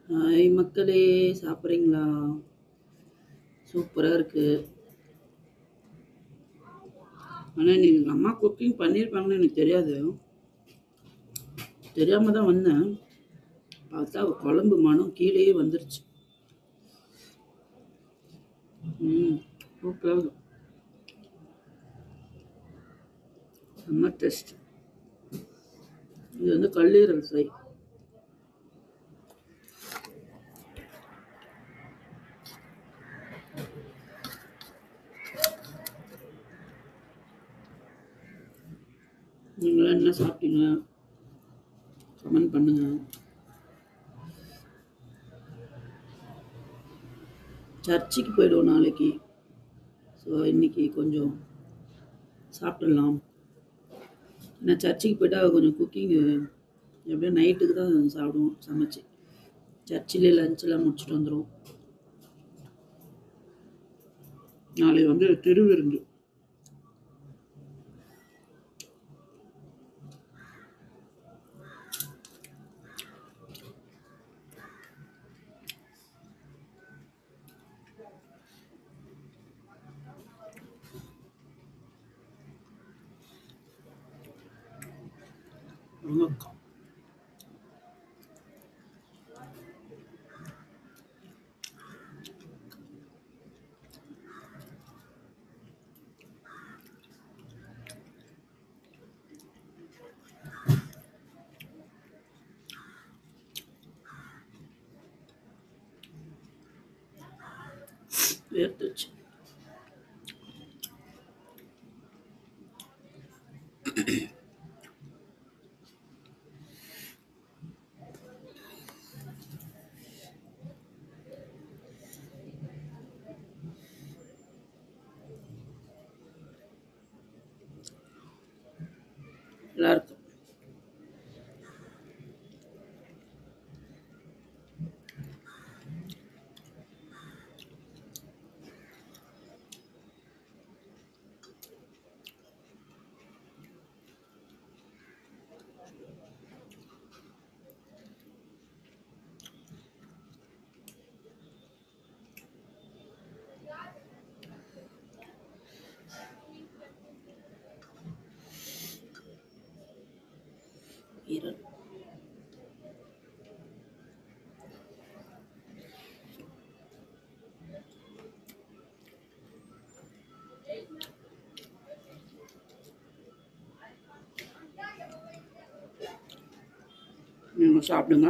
Hi மக்களே, சாப்பிட்றீங்களா? சூப்பராக இருக்கு. ஆனால் இன்னைக்கு எங்கள் அம்மா குக்கிங் பண்ணியிருப்பாங்கன்னு எனக்கு தெரியாது. தெரியாமல் தான் வந்தேன். பார்த்தா குழம்பு மனம் கீழேயே வந்துருச்சு. சூப்பராக இருக்கும். செம்ம டேஸ்ட். இது வந்து கல்லீரல் ஃப்ரை. நீங்களாம் என்ன சாப்பிட்டீங்க? கமெண்ட் பண்ணுங்க. சர்ச்சுக்கு போயிடுவோம் நாளைக்கு. ஸோ இன்னைக்கு கொஞ்சம் சாப்பிட்றலாம். ஏன்னா சர்ச்சுக்கு போயிட்டா கொஞ்சம் குக்கிங்கு எப்படியும் நைட்டுக்கு தான் சாப்பிடுவோம் சமைச்சு. சர்ச்சிலே லஞ்செலாம் முடிச்சுட்டு வந்துடும். நாளைக்கு வந்து திருவிருந்து. வணக்கம். வேர்த்துச்சு. எல்லாருக்கும் ஈரல். நீங்கள் சாப்பிடுங்க.